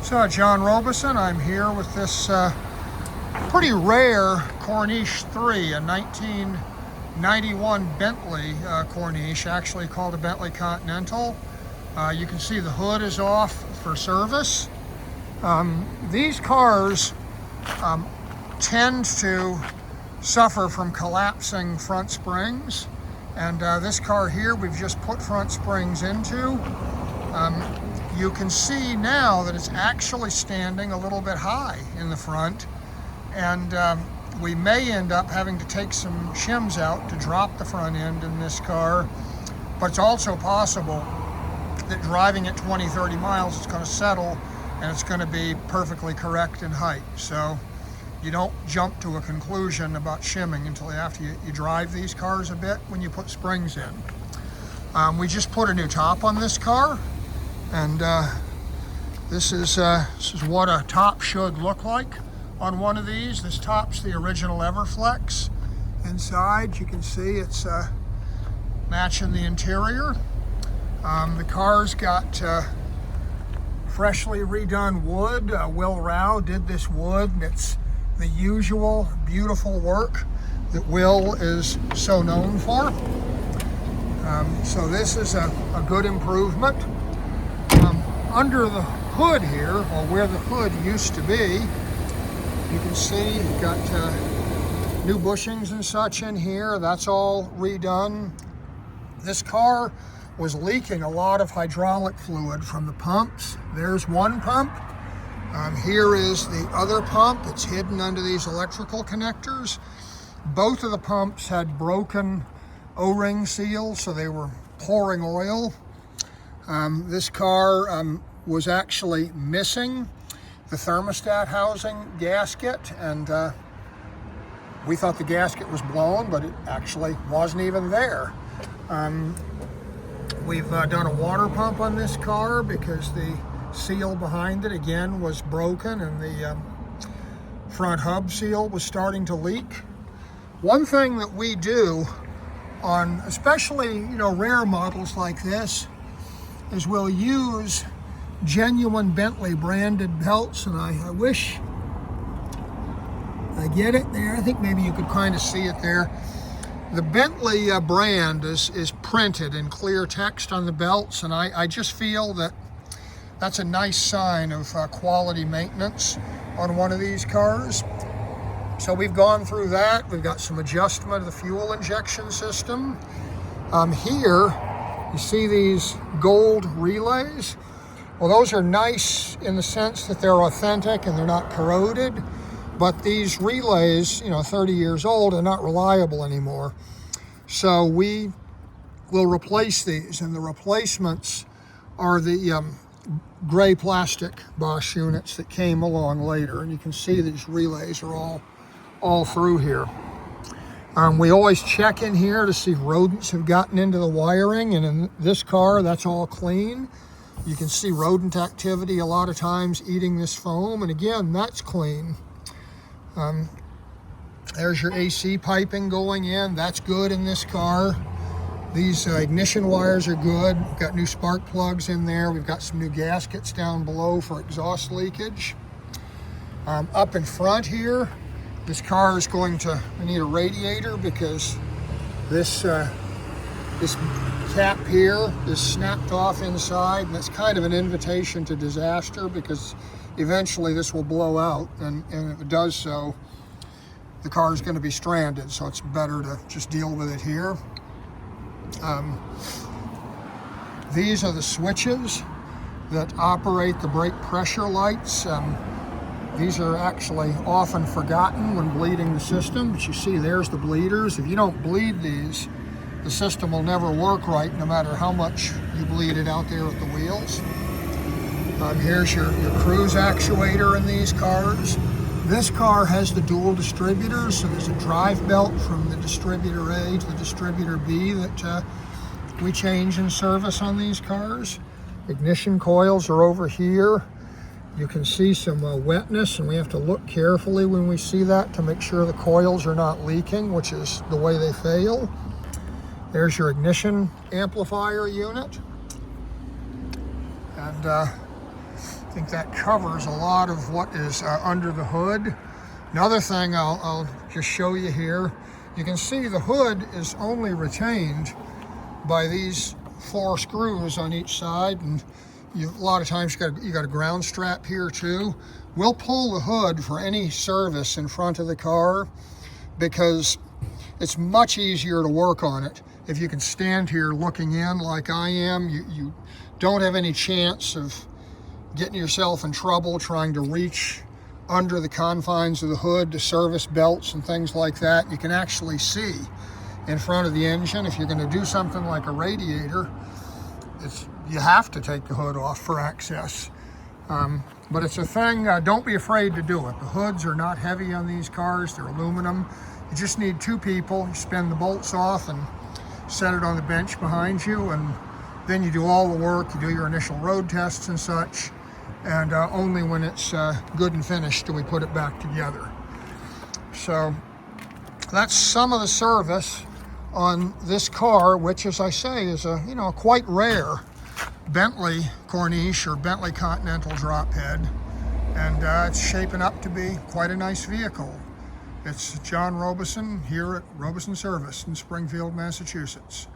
So, John Robison, I'm here with this pretty rare Corniche 3, a 1991 Bentley Corniche, actually called a Bentley Continental. You can see the hood is off for service. These cars tend to suffer from collapsing front springs, and this car here we've just put front springs into. You can see now that it's actually standing a little bit high in the front, and we may end up having to take some shims out to drop the front end in this car, but it's also possible that driving at 20-30 miles it's going to settle and it's going to be perfectly correct in height. So you don't jump to a conclusion about shimming until after you drive these cars a bit when you put springs in. We just put a new top on this car, and this is what a top should look like on one of these. This top's the original Everflex. Inside you can see it's matching the interior. The car's got freshly redone wood. Will Rao did this wood, and it's the usual beautiful work that Will is so known for. So this is a good improvement. Under the hood here, or where the hood used to be, you can see you've got new bushings and such in here. That's all redone. This car was leaking a lot of hydraulic fluid from the pumps. There's one pump. Here is the other pump. It's hidden under these electrical connectors. Both of the pumps had broken O-ring seals, so they were pouring oil. This car was actually missing the thermostat housing gasket, and we thought the gasket was blown, but it actually wasn't even there. We've done a water pump on this car because the seal behind it again was broken, and the front hub seal was starting to leak. One thing that we do on especially rare models like this is we'll use genuine Bentley branded belts, and I wish I get it there. I think maybe you could kind of see it there. The Bentley brand is printed in clear text on the belts, and I just feel that that's a nice sign of quality maintenance on one of these cars. So we've gone through that. We've got some adjustment of the fuel injection system. Here you see these gold relays. Well, those are nice in the sense that they're authentic and they're not corroded, but these relays, 30 years old, are not reliable anymore. So we will replace these, and the replacements are the gray plastic Bosch units that came along later, and you can see these relays are all through here. We always check in here to see if rodents have gotten into the wiring, and in this car that's all clean. You can see rodent activity a lot of times eating this foam, and again, that's clean. There's your AC piping going in. That's good in this car. These ignition wires are good. We've got new spark plugs in there. We've got some new gaskets down below for exhaust leakage. Up in front here, this car is going to need a radiator because this cap here is snapped off inside, and that's kind of an invitation to disaster because eventually this will blow out, and if it does so, the car is going to be stranded, so it's better to just deal with it here. These are the switches that operate the brake pressure lights. These are actually often forgotten when bleeding the system, but you see there's the bleeders. If you don't bleed these, the system will never work right no matter how much you bleed it out there at the wheels. Here's your cruise actuator in these cars. This car has the dual distributors, so there's a drive belt from the distributor A to the distributor B that we change in service on these cars. Ignition coils are over here. You can see some wetness, and we have to look carefully when we see that to make sure the coils are not leaking, which is the way they fail. There's your ignition amplifier unit. And I think that covers a lot of what is under the hood. Another thing I'll just show you here, you can see the hood is only retained by these 4 screws on each side, and a lot of times you got a ground strap here too. We'll pull the hood for any service in front of the car because it's much easier to work on it if you can stand here looking in like I am. You don't have any chance of getting yourself in trouble trying to reach under the confines of the hood to service belts and things like that. You can actually see in front of the engine. If you're going to do something like a radiator, you have to take the hood off for access. But it's a thing, don't be afraid to do it. The hoods are not heavy on these cars, they're aluminum. You just need 2 people. You spin the bolts off and set it on the bench behind you, and then you do all the work. You do your initial road tests and such, and only when it's good and finished do we put it back together. So that's some of the service on this car, which, as I say, is a quite rare Bentley Corniche or Bentley Continental drophead, and it's shaping up to be quite a nice vehicle. It's John Robison here at Robison Service in Springfield, Massachusetts.